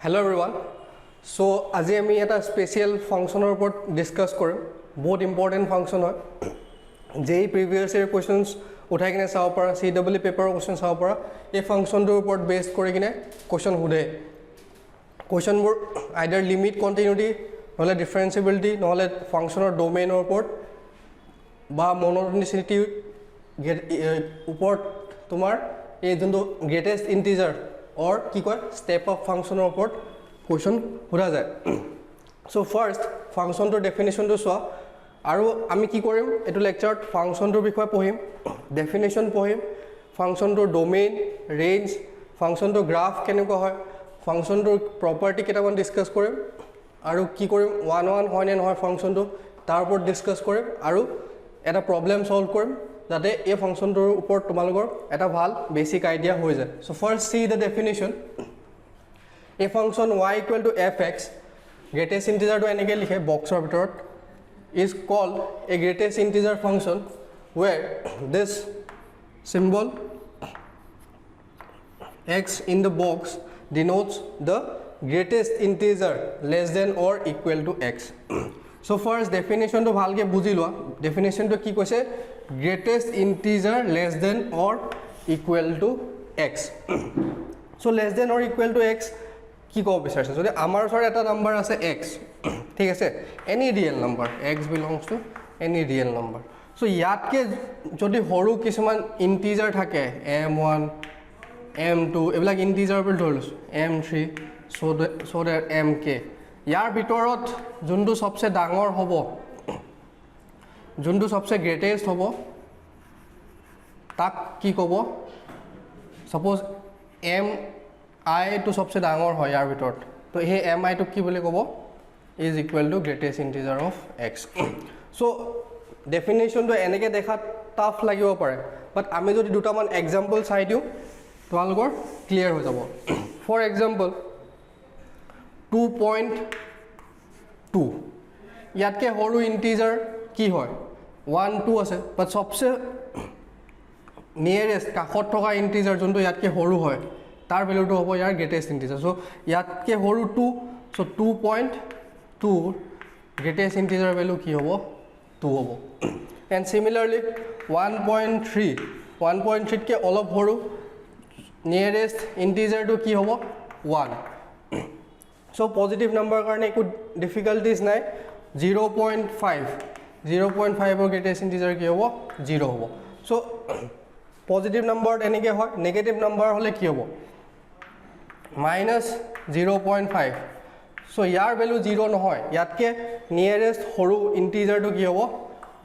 Hello everyone. So আজি আমি এটা স্পেশাল ফাংশনৰ ওপৰত ডিসকাস কৰিম বহুত ইম্পৰ্টেন্ট ফাংশন হয় JEE প্ৰিভিয়াস ইয়াৰ কোৱেশ্চনছ উঠাই কিনে চাও পৰা CEE পেপাৰৰ কোৱেশ্চন চাও পৰা এই ফাংশনটোৰ ওপৰত বেস কৰি কিনে কোৱেশ্চন হুদে কোৱেশ্চনবোৰ আইদাৰ লিমিট কন্টিনিউটি নহলে ডিফাৰেন্সিবিলিটি নহলে ফাংশনৰ ডোমেইনৰ ওপৰত বা মনোটনিচিটি ওপৰত তোমাৰ এই যোনটো গ্ৰেটেষ্ট ইন্টিজাৰ or কি কয় step of function ওপৰত কোৱেশ্চন হুদা যায় so first function টোৰ definition টো চোৱা আৰু আমি কি কৰিম এটো লেকচাৰত ফাংশন টোৰ বিষয়ে পঢ়িম ডেফিনেশন পঢ়িম ফাংশন টোৰ ডোমেইন ৰেঞ্জ ফাংশন টোৰ গ্ৰাফ কেনেকুৱা হয় ফাংশন টোৰ প্ৰপাৰ্টি কেটামান ডিসকাস কৰিম আৰু কি কৰিম ওৱান ওৱান হয় নে নহয় ফাংশন টো তাৰ ওপৰত ডিসকাস কৰিম আৰু এটা প্ৰবলেম সলভ কৰিম যাতে এই ফাংশনটোৰ ওপৰত তোমালোকৰ এটা ভাল বেসিক আইডিয়া হৈ যায় so first C the definition A function y = fx greatest integer টো এনেকৈ লিখে বক্সৰ ভিতৰত is called a greatest integer function where this symbol x in the box denotes the greatest integer less than or equal to x so first definition to bhalke buji loa definition to ki koise greatest integer less than or equal to x so less than or equal to x কি কব বিচাৰিছে যদি আমাৰ ওচৰত এটা number আছে x ঠিক আছে any real number x belongs to any real number so ইয়াতকে যদি হৰু কিছুমান ইন্টিজাৰ থাকে m1 m2 এবিলাক ইন্টিজাৰ বুলি ধৰিছো m3 so that mk ইয়াৰ ভিতৰত যোনটো সবচে ডাঙৰ হ'ব যোনটো সবচে গ্ৰেটেষ্ট হ'ব তাক কি কব suppose m I to सबसे डांगर হয় ইয়াৰ ভিতৰত তো এই mi to কি বুলি কব is equal to greatest integer of x so definition to এনেকে দেখা টাফ লাগিব পাৰে বাট আমি যদি দুটামান एग्जांपल চাই দিও তোমালোকৰ ক্লিয়াৰ হৈ যাব ফৰ एग्जांपल 2.2 ইয়াতকে হৰু ইন্টিজাৰ কি হয় 1 2 আছে বাট सबसे নিয়াৰেস্ট কাখত থকা ইন্টিজাৰ যোনটো ইয়াতকে হৰু হয় तार वैल्यू तो होबो यार ग्रेटेस्ट इंटीजर सो यात के होरु 2 सो 2.2 ग्रेटेस्ट इंटीजर वैल्यू की होबो 2 होबो एंड सिमिलरली 1.3 के অলপ होरु नियरेस्ट इंटीजर तो की होबो 1 सो पॉजिटिव नंबर কাৰণে একো ডিফিকাল্টিজ নাই 0.5 और ग्रेटेस्ट इंटीजर की होबो 0 होबो सो पॉजिटिव नंबर এনেকে হয় নেগেটিভ নাম্বাৰ হলে কি হ'ব minus 0.5 so यार वैल्यू 0 নহয় ইয়াতকে নিয়ারেস্ট হৰু ইন্টিজাৰ টো কি হ'ব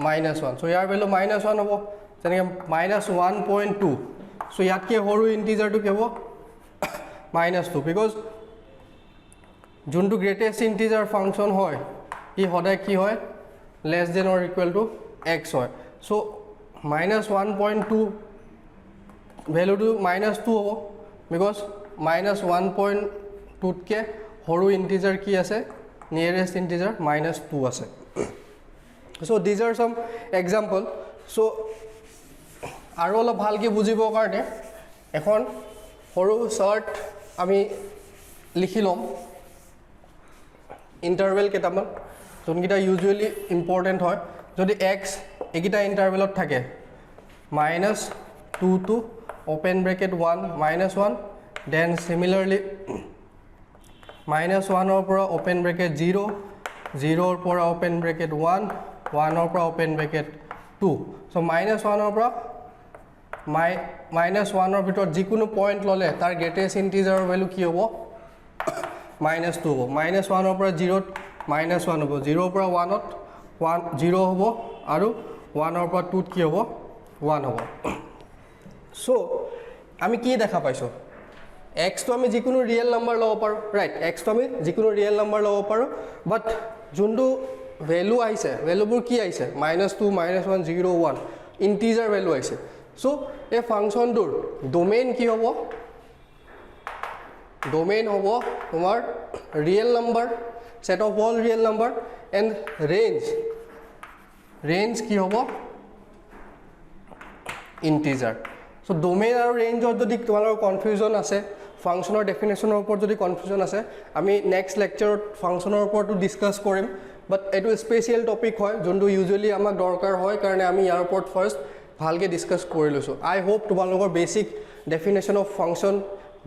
-1 so यार वैल्यू -1 হ'ব যেনেকৈ -1.2 so ইয়াতকে হৰু ইন্টিজাৰ টো কি হ'ব -2 because যোনটো গ্ৰেটেষ্ট ইন্টিজাৰ ফাংচন হয় ই সদায় কি হয় less than or equal to x হয় so -1.2 value to -2 होबो because -1.2 के हरु इंटीजर की আছে नियरेस्ट इंटीजर -2 আছে so these are some example so আৰু অলপ ভালকে বুজিবৰ কাৰণে এখন হৰু শৰ্ট আমি লিখি লম ইন্টাৰভেল কেটামান যোনকিটা ইউজুৱেলি ইম্পৰ্টেন্ট হয় যদি x একিটা ইন্টাৰভেলত থাকে -2 to open bracket 1 -1 then similarly -1 or পৰা open bracket 0 0 or পৰা open bracket 1 1 or পৰা open bracket 2 so -1 or পৰা -1 or ভিতৰত যিকোনো পইণ্ট ললে তাৰ গ্ৰেটেষ্ট ইন্টিজাৰ ভ্যালু কি হ'ব -2 হ'ব -1 or পৰা 0 -1 হ'ব 0 or পৰা 1 ত 0 হ'ব আৰু 1 or পৰা 2 ত কি হ'ব 1 হ'ব so আমি কি দেখা পাইছো x তো আমি যিকোনো ৰিয়েল নাম্বাৰ লব পাৰো ৰাইট x তো আমি যিকোনো ৰিয়েল নাম্বাৰ লব পাৰো বাট যোনটো ভ্যালু আইছে ভ্যালুবোৰ কি আইছে -2 -1 0 1 ইন্টিজাৰ ভ্যালু আইছে সো এই ফাংচনটোৰ ডোমেইন কি হ'ব ডোমেইন হ'ব তোমাৰ real number set of all real number and range কি হ'ব integer So domain or range of the confusion ase ফাংচনৰ ডেফিনেশ্যনৰ ওপৰত যদি কনফিউজন আছে আমি নেক্সট লেকচাৰত ফাংচনৰ ওপৰতো ডিছকাছ কৰিম বাট এইটো স্পেচিয়েল টপিক হয় যোনটো ইউজুৱেলি আমাক দৰকাৰ হয় কাৰণে আমি ইয়াৰ ওপৰত ফাৰ্ষ্ট ভালকৈ ডিছকাছ কৰি লৈছোঁ আই হোপ তোমালোকৰ basic definition of function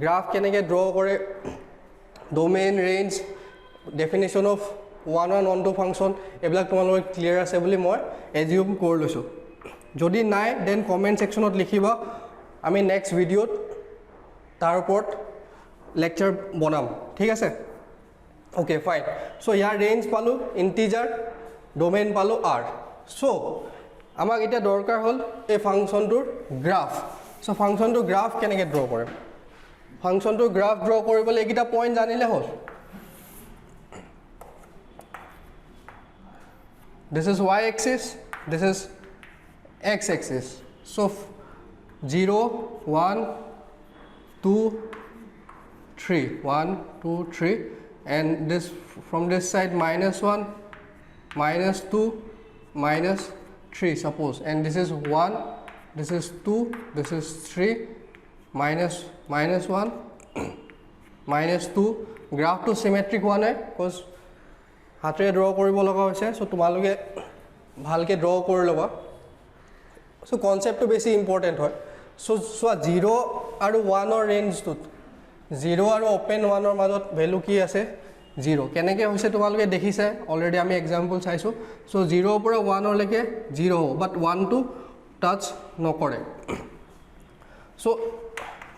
graph কেনেকৈ ড্ৰ কৰে domain range definition of 1-1-1-2 function এইবিলাক তোমালোকৰ ক্লিয়াৰ আছে বুলি মই এজিউম কৰি লৈছোঁ যদি নাই দেন কমেণ্ট ছেকশ্যনত লিখিবা আমি নেক্সট ভিডিঅ'ত তাৰ ওপৰত লেকচাৰ বনাম ঠিক আছে অ'কে ফাইন চ' ইয়াৰ ৰেঞ্জ পালোঁ ইণ্টিজাৰ ডোমেইন পালোঁ আৰ চ' আমাক এতিয়া দৰকাৰ হ'ল এই ফাংচনটোৰ গ্ৰাফ চ' ফাংচনটোৰ গ্ৰাফ কেনেকৈ ড্ৰ কৰিম ফাংচনটোৰ গ্ৰাফ ড্ৰ কৰিবলৈ এইকেইটা পইণ্ট জানিলে হ'ল this is y axis this is x axis so 0 1 2 3 1 2 3 and this from this side -1 -2 -3 suppose and this is 1 this is 2 this is 3 -1 -2 graph to symmetric one hai because হাতেৰে draw কৰিব লগা হৈছে চ' তোমালোকে ভালকৈ ড্ৰ কৰি ল'বা চ' কনচেপ্টটো বেছি ইম্পৰ্টেণ্ট হয় চ' চোৱা 0 আৰু 1ৰ ৰেঞ্জটোত 0 আৰু অ'পেন 1ৰ মাজত ভেলু কি আছে 0 কেনেকৈ হৈছে তোমালোকে দেখিছে অলৰেডি আমি এক্সাম্পল চাইছোঁ চ' 0ৰ পৰা 1লৈকে 0 হ'ব বাট 1টো টাচ নকৰে চ'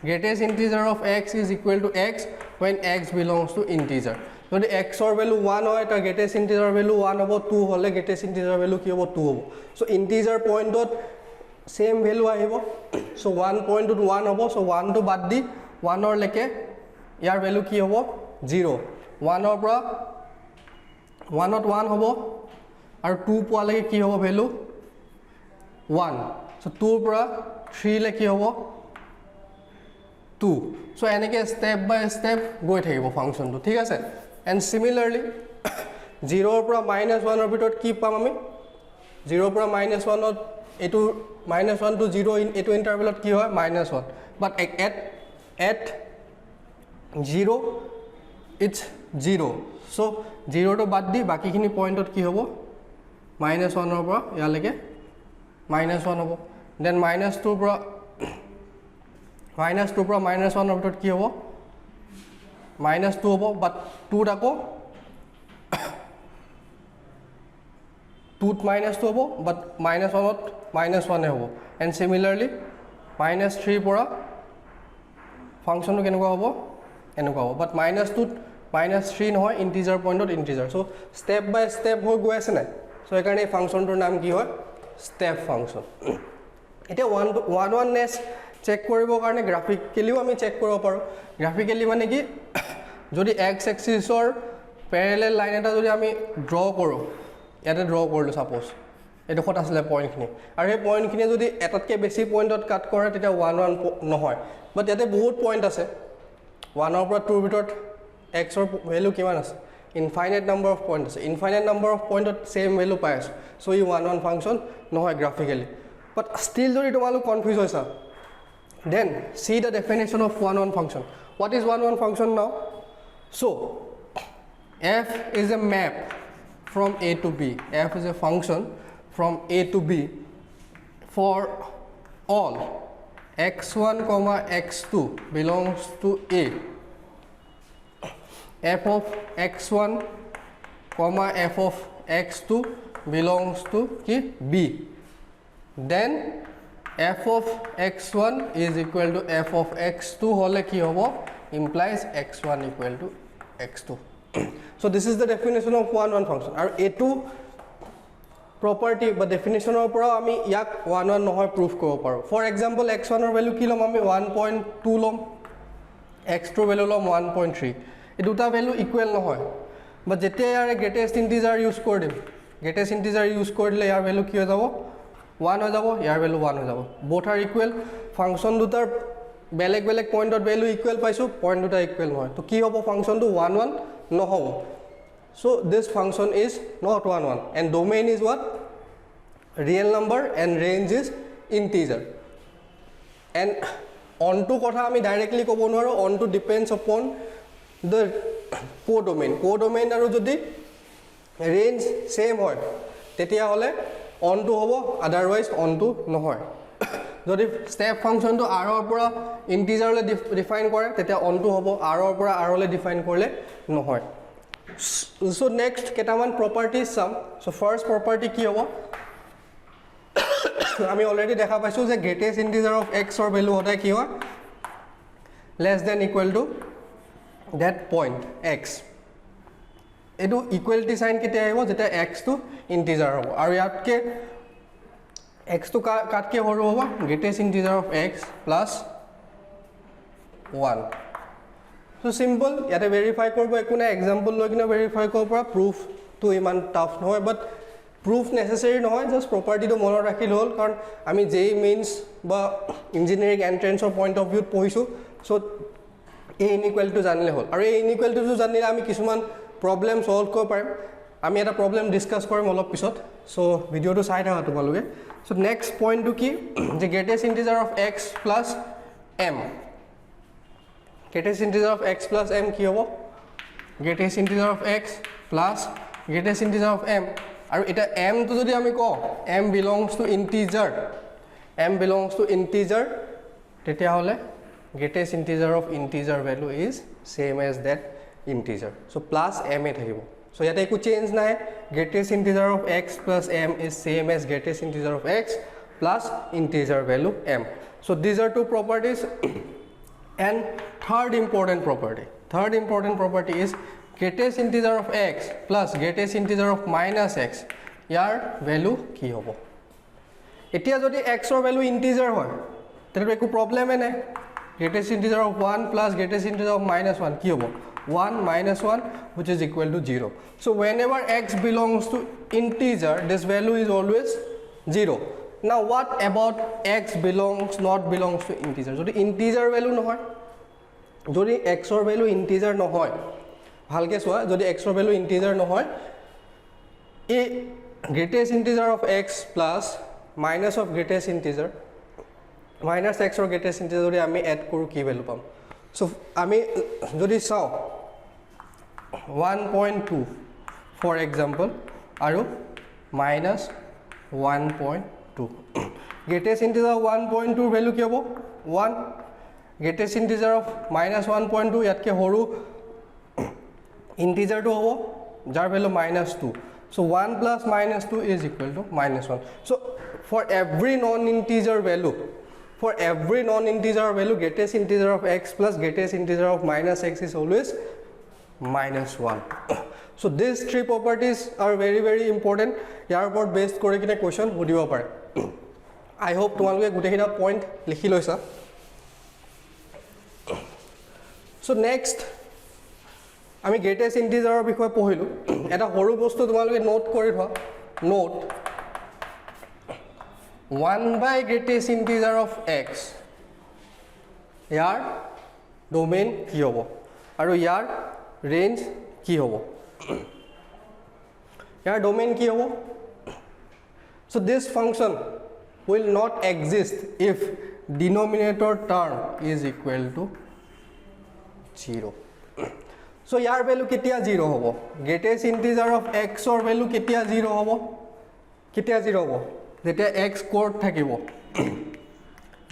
greatest integer of x is equal to x when x belongs to integer যদি xৰ ভেলু 1 হয় তাৰ গ্ৰেটেষ্ট ইণ্টিজাৰ ভেলু 1 হ'ব 2 হ'লে গ্ৰেটেষ্ট ইণ্টিজাৰ ভেলু কি হ'ব 2 হ'ব চ' ইণ্টিজাৰ পইণ্টত সেম ভেলু আহিব চ' 1 পইণ্টত 1 হ'ব চ' 1টো বাদ দি 1লৈকে ইয়াৰ ভেলু কি হ'ব 0 1ৰ পৰা 1ত 1 হ'ব আৰু 2 পোৱালৈকে কি হ'ব ভেলু 1 চ' 2ৰ পৰা 3লৈ কি হ'ব 2 চ' এনেকৈ ষ্টেপ বাই ষ্টেপ গৈ থাকিব ফাংচনটো ঠিক আছে এণ্ড চিমিলাৰলি 0ৰ পৰা -1ৰ ভিতৰত কি পাম আমি 0ৰ পৰা -1ত এইটো -1 to 0 এইটো ইণ্টাৰভেলত কি হয় -1 বাট এট 0 ইটছ 0 চ' 0টো বাদ দি বাকীখিনি পইণ্টত কি হ'ব -1ৰ পৰা ইয়ালৈকে -1 হ'ব দেন -2ৰ পৰা -2ৰ পৰা -1ৰ ভিতৰত কি হ'ব -2 হ'ব বাট 2ত আকৌ 2ত -2 হ'ব বাট -1ত -1হে হ'ব এণ্ড চিমিলাৰলি -3ৰ পৰা ফাংচনটো কেনেকুৱা হ'ব এনেকুৱা হ'ব বাট -2ত -3 নহয় ইণ্টিজাৰ পইণ্টত ইণ্টিজাৰ চ' ষ্টেপ বাই ষ্টেপ হৈ গৈ আছে নাই চ' সেইকাৰণে এই ফাংচনটোৰ নাম কি হয় ষ্টেপ ফাংচন এতিয়া 1-1-নেছ চেক কৰিবৰ কাৰণে গ্ৰাফিকেলিও আমি চেক কৰিব পাৰোঁ গ্ৰাফিকেলি মানে কি যদি এক্স এক্সিছৰ পেৰেলেল লাইন এটা যদি আমি ড্ৰ কৰোঁ ইয়াতে ড্ৰ কৰিলোঁ ছাপ'জ এইডোখৰত আছিলে পইণ্টখিনি আৰু সেই পইণ্টখিনিয়ে যদি এটাতকৈ বেছি পইণ্টত কাট কৰে তেতিয়া 1-1 নহয় বাট ইয়াতে বহুত পইণ্ট আছে 1ৰ পৰা 2ৰ ভিতৰত এক্সৰ ভেলু কিমান আছে ইনফাইনাইট নাম্বাৰ অফ পইণ্ট আছে ইনফাইনাইট নাম্বাৰ অফ পইণ্টত ছেইম ভেলু পাই আছোঁ চ' ই 1-1 ফাংচন নহয় গ্ৰাফিকেলি বাট ষ্টিল যদি তোমালোক কনফিউজ হৈছা then see the definition of 1-1 function what is 1-1 function now so f is a map from a to b f is a function from a to b for all x1 comma x2 belongs to a f of x1 comma f of x2 belongs to b then f of x1 is equal to f of x2 hole ki hobo implies x1 equal to x2 so this is the definition of 1-1 function aru a2 property বা definition or pora ami yak 1-1 nohoy proof koribo paro for example x1 or value ki lom ami 1.2 lom x2 value lom 1.3 এই দুটা value equal nohoy but jete yar greatest integer use kori dim greatest integer use korile yar value ki ho jabo 1 হৈ যাব ইয়াৰ value 1 হৈ যাব both are equal function দুটাৰ বেলেগ বেলেগ পইণ্টত ভ্যালু ইকুৱেল পাইছো পইণ্ট দুটা ইকুৱেল নহয় তো কি হ'ব ফাংচনটো 1-1 নহব so this function is not 1-1 and domain is what real number and range is integer and অনটো কথা আমি ডাইৰেক্টলি ক'ব নোৱাৰো অনটো ডিপেন্ডস আপন দ্য কোডোমেইন আৰু যদি ৰেঞ্জ সেম হয় তেতিয়া হলে অনটো হ'ব আদাৰৱাইজ অনটো নহয় যদি স্টেপ ফাংশনটো r ৰ পৰা ইন্টিজাৰলৈ ডিফাইন কৰে তেতিয়া অনটো হ'ব r ৰ পৰা r লৈ ডিফাইন কৰিলে নহয় সো নেক্সট কেটামান প্ৰপাৰ্টিজ চাম সো ফাৰ্স্ট প্ৰপাৰ্টি কি হ'ব আমি অলৰেডি দেখা পাইছো যে গ্ৰেটেষ্ট ইন্টিজাৰ অফ x ৰ ভ্যালু হদায় কি হয় less than equal to that point x এটো ইকুৱেলিটি সাইন কেতিয়া আহিব যেতিয়া x টো ইন্টিজাৰ হ'ব আৰু ইয়াতকে x টো কাটকে হৰু হ'ব greatest integer of x plus 1 so simple ইয়াতে ভেৰিফাই কৰিব একো না এক্সাম্পল লৈ কিনে ভেৰিফাই কৰিব পৰা প্ৰুফ তো ইমান টাফ নহয় বাট প্ৰুফ নেসেসাৰী নহয় জাস্ট প্ৰপাৰ্টিটো মনত ৰাখিল হ'ল কাৰণ আমি JEE মেইনছ বা ইঞ্জিনিয়াৰিং এন্ট্ৰেন্সৰ পইণ্ট অফ ভিউত পঢ়িছো সো এই ইনইকুৱেলিটিটো জানিলে হ'ল আৰু এই ইনইকুৱেলিটিটো জানিলে আমি কিছুমান প্ৰবলেম সলভ কৰিব পাৰিম আমি এটা প্ৰবলেম ডিসকাস কৰিম অলপ পিছত সো ভিডিওটো চাই থাকা তোমালোকে সো নেক্সট পইণ্টটো কি যে greatest integer of x plus m greatest integer of x plus m কি হ'ব greatest integer of x plus greatest integer of m আৰু এটা m তো যদি আমি কও m belongs to integer তেতিয়া হলে greatest integer of integer value is same as that integer so plus m এ থাকিব so ইয়াতে একো চেঞ্জ নাই greatest integer of x plus m is same as greatest integer of x plus integer value m so these are two properties and third important property is greatest integer of x plus greatest integer of minus x year value কি হ'ব এতিয়া যদি x ৰ value integer হয় তেনে একো problem নাই greatest integer of 1 plus greatest integer of minus 1 কি হ'ব 1 minus 1 which is equal to 0 so whenever x belongs to integer this value is always 0 now what about x not belongs to integer যদি integer value নহয় যদি x ৰ value integer নহয় ভালকে চোৱা যদি x ৰ ভ্যালু integer নহয় এই greatest integer of x plus minus of greatest integer minus x or greatest integer যদি আমি এড কৰো কি ভ্যালু পাম সো আমি যদি চাও 1.2 for example আৰু minus 1.2 greatest integer of 1.2 value কি হ'ব 1 greatest integer of minus 1.2 ইয়াতকে হৰু integer to হ'ব যাৰ value minus 2 so 1 plus minus 2 is equal to minus 1 so for every non integer value greatest integer of x plus greatest integer of minus x is always minus 1 so these three properties are very very important ইয়াৰ ওপৰত based কৰি কিনে question সুধিব পাৰে I hope তোমালোকে গুটেকিটা point লিখি লৈছা so next আমি greatest integer ৰ বিষয়ে পঢ়িলো এটা সৰু বস্তু তোমালোকে নোট কৰি থোৱা note 1 by greatest integer of x year domain কি হ'ব আৰু ইয়াৰ ৰেঞ্জ কি হ'ব ইয়াৰ ডোমেইন কি হ'ব so this function will not exist if denominator term is equal to 0 so year value কেতিয়া 0 হ'ব greatest integer of x ৰ ভ্যালু কেতিয়া 0 হ'ব যেতিয়া x কোড থাকিব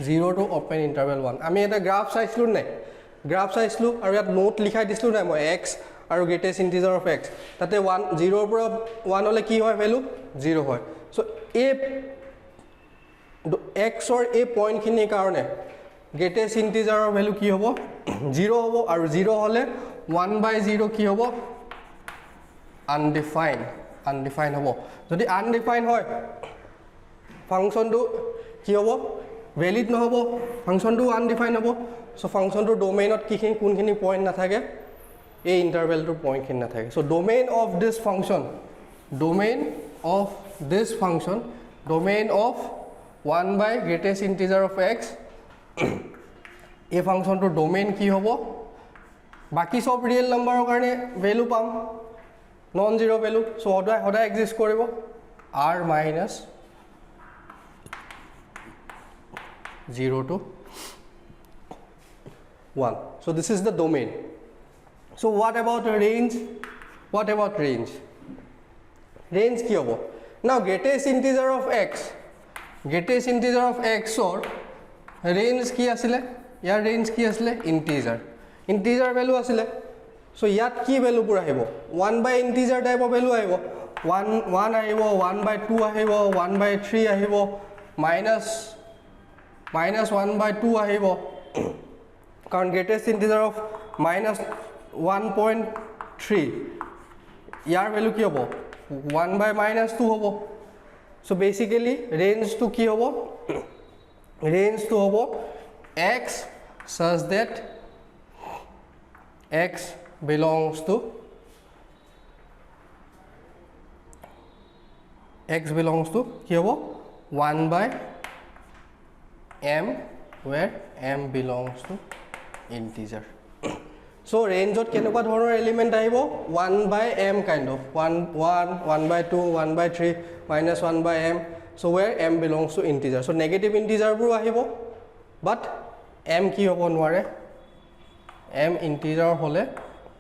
0 to open interval 1 আমি এটা গ্ৰাফ চাইছিলো নাই আৰু ইয়াত নোট লিখাই দিছিলো নাই মই x আৰু greatest integer of x তাতে 1 0 ৰ পৰা 1 হলে কি হয় ভ্যালু 0 হয় সো এই x ৰ এই পইণ্ট খিনিৰ কাৰণে greatest integer ৰ ভ্যালু কি হ'ব 0 হ'ব আৰু 0 হলে 1 by 0 কি হ'ব undefined হ'ব যদি undefined হয় ফাংশনটো কি হ'ব ভ্যালিড নহব ফাংশনটো undefined হ'ব সো ফাংশনটোৰ ডোমেইনত কোনখিনি পইণ্ট নাথাকে এই ইন্টাৰভেলটোৰ পইণ্ট খিনি নাথাকে so domain of 1 by greatest integer of x এই ফাংশনটোৰ ডোমেইন কি হ'ব বাকি সব ৰিয়েল নাম্বাৰৰ কাৰণে ভ্যালু পাম নন জিৰো ভ্যালু সো সদায় এক্সিষ্ট কৰিব r minus 0 to 1. So this is the domain. So what about range? What about range? Range ki hobo? Now greatest integer of x. Greatest integer of x or range ki asile? Yar range ki asile? Integer. Integer value asile. So yat ki value pura ahibo? 1 by integer type of value ahibo. 1 ahibo, 1 by 2 ahibo, 1 by 3 ahibo, minus 1 by 2 ahibo. Karon greatest integer of minus 1.3. Yar value ki hobo? 1 by minus 2 hobo. So basically range to ki hobo? Range to hobo x such that x belongs to ki hobo? 1 by m, where m belongs to integer. So range ot kenokwa dhoroner element ahibo? 1 by m kind of 1 by 2, 1 by 3, minus 1 by m. So where m belongs to integer. So negative integer buru ahibo, but m ki hobo nware? M integer hole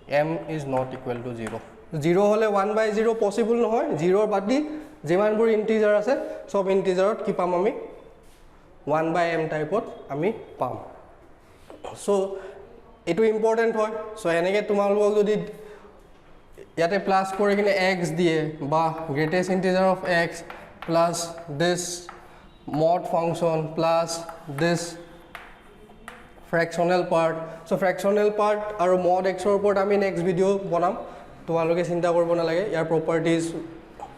m is not equal to 0. 0 hole 1 by 0 possible nohoy. 0 badi jiman bur integer ase sob integer ot ki pam ami? 1 by m type ot ami pam. So etu important hoy. So eneke tumalok jodi yate plus kore kine x diye ba greatest integer of x plus this mod function plus this fractional part. So fractional part aru mod x or upor ami next video bonam. Tumaloke chinta koribo nalage. Yar properties,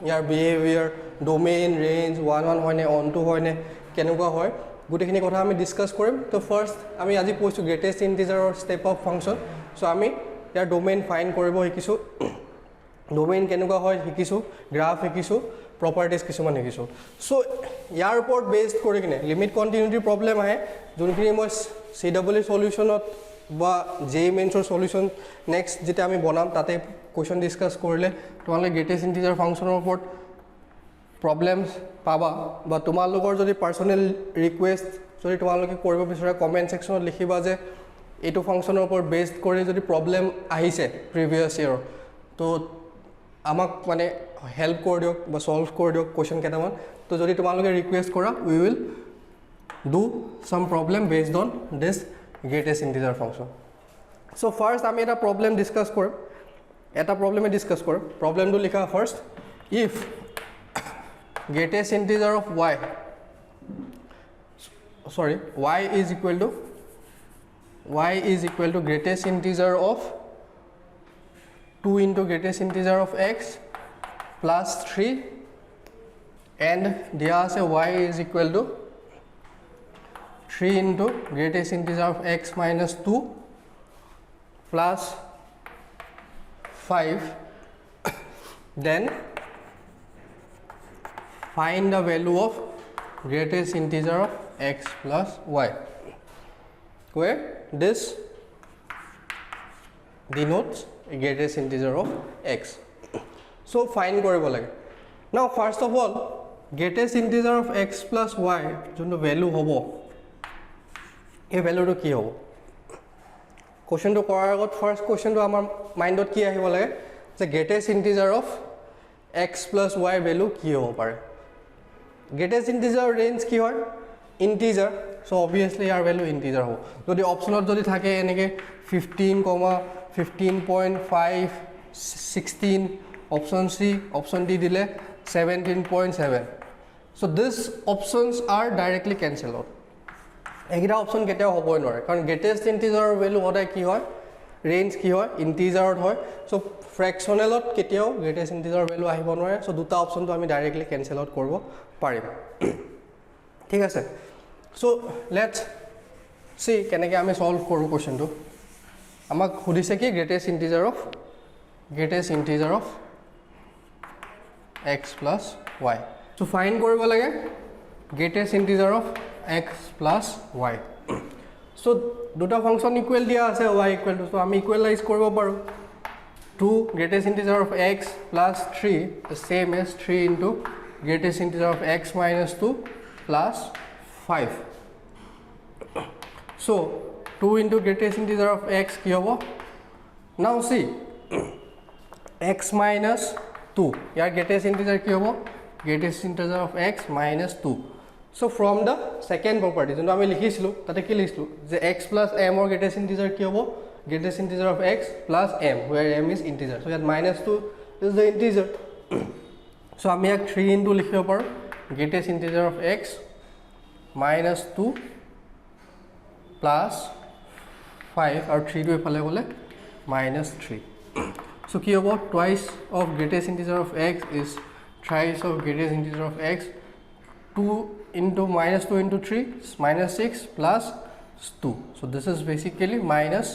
yar behavior, domain, range, 1 hoy ne, on 2 hoy ne, kenukwa hoy. Gotekhini kotha ami discuss korim. So first ami aji poisu greatest integer or step up function. So ami yar domain find koribo hikisu. Domain kenukwa hoy hikisu, graph hikisu, properties kisuman hikisu. So yar upor based kori kine limit continuity problem ahe jonkhini moi CEE solution ot ba JEE mains or solution next jete ami bonam tate question discuss korile tomale greatest integer function upor problems paba ba tumalogor jodi personal request jodi tumaloke koribo bisora comment section ot likhiba je etu function upor based kori jodi problem ahise previous year to amak mane help kor diok ba solve kor diok question ketaman to jodi tumaloke request kora we will do some problem based on this greatest integer function. So first ami eta problem discuss korim. Eta problem e discuss korim. Problem to likha first. If greatest integer of y is equal to greatest integer of 2 into greatest integer of x plus 3 and diya ase y is equal to 3 into greatest integer of x minus 2 plus 5, then find the value of greatest integer of x plus y, where this denotes greatest integer of x. So find koribo lage. Now first of all greatest integer of x plus y jonto value hobo এই ভ্যালুটো কি হ'ব কোশ্চেনটো কৰাৰ আগত first কোশ্চেনটো আমাৰ মাইন্ডত কি আহিব লাগে যে greatest integer of x plus y value কি হ'ব পাৰে গ্ৰেটেষ্ট ইন্টিজাৰ ৰেঞ্জ কি হয় ইন্টিজাৰ সো obviously ইয়াৰ ভ্যালু ইন্টিজাৰ হ'ব যদি অপচনত যদি থাকে এনেকে 15, 15.5 16 অপচন সি অপচন ডি দিলে 17.7 so these options are directly cancelled out এগিটা অপচন কেতিয়াও হ'বই নোৱাৰে কাৰণ গ্ৰেটেষ্ট ইন্টিজাৰৰ ভ্যালু হদাই কি হয় ৰেঞ্জ কি হয় ইন্টিজাৰত হয় সো ফ্ৰেকশনেলত কেতিয়াও গ্ৰেটেষ্ট ইন্টিজাৰৰ ভ্যালু আহিব নোৱাৰে সো দুটা অপচনটো আমি ডাইৰেক্টলি কেনসেল আউট কৰিব পাৰিম ঠিক আছে সো লেটস সি কেনেকৈ আমি সলভ কৰো কোশ্চেনটো আমাক সুধিছে কি greatest integer of x plus y so find কৰিব লাগে greatest integer of x plus y. So দুটা ফাংশন ইকুয়াল দিয়া আছে y equal to so আমি ইকুয়ালাইজ কৰিব পাৰো 2 greatest integer of x plus 3 the same as 3 into greatest integer of x minus 2 plus 5. So 2 into greatest integer of x কি হ'ব now see x minus 2 ইয়াৰ greatest integer কি হ'ব greatest integer of x minus 2 so from the second property যোনটো আমি লিখিছিলো তাতে কি লিখিছিলো যে x plus m or greatest integer কি হ'ব greatest integer of x plus m where m is integer so ইয়াত minus 2 is the integer so আমি ইয়াক 3 into লিখিব পাৰো greatest integer of x minus 2 plus 5 और 3 to এফালে গলে minus 3 so কি হ'ব twice of greatest integer of x is thrice of greatest integer of x 2 into minus 2 into 3 is minus 6 plus 2 so this is basically minus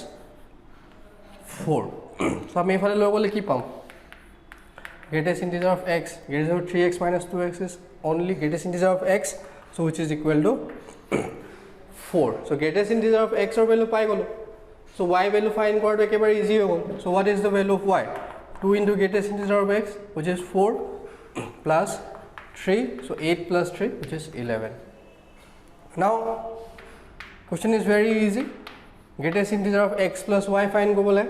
4 so আমি এফালে লৈ গলে কি পাম greatest integer of x greater than 3x minus 2x is only greatest integer of x so which is equal to 4 so greatest integer of x or value pai golo so y value find korato ekebare easy ho gol so what is the value of y 2 into greatest integer of x which is 4 plus 3 so 8 plus 3 which is 11 now question is very easy greatest integer of x plus y find kobole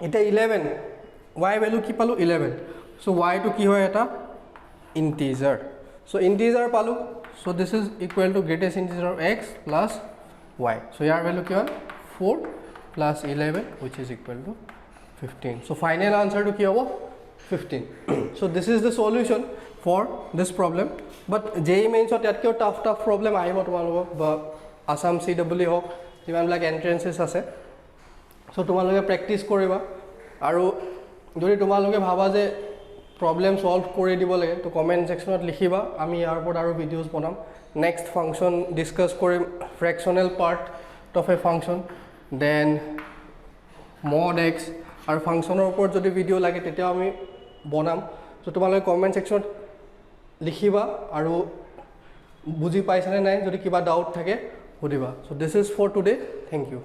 eta 11 y value ki palu 11 so y to ki hoy eta integer so integer palu so this is equal to greatest integer of x plus y so your value ki hol 4 plus 11 which is equal to 15 so final answer to ki hobo 15 so this is the solution for this problem but JEE mains ot yat kyo tough problem aibo tomalogo ba Assam CEE hok jiman like entrances ase so tomaloge practice koriba aru যদি তোমালোকে ভাবা যে problem solve কৰি দিব লাগে তো comment সেকশনত লিখিবা আমি ইয়াৰ ওপৰত আৰু ভিডিওস বনাম নেক্সট ফাংশন ডিসকাস কৰিম fractional part of a function then mod x আৰু ফাংশনৰ ওপৰত যদি ভিডিও লাগে তেতিয়া আমি বনাম তো তোমালোকে কমেন্ট সেকশনত লিখিবা আৰু বুজি পাইছানে নাই যদি কিবা ডাউট থাকে সুধিবা so this is for today thank you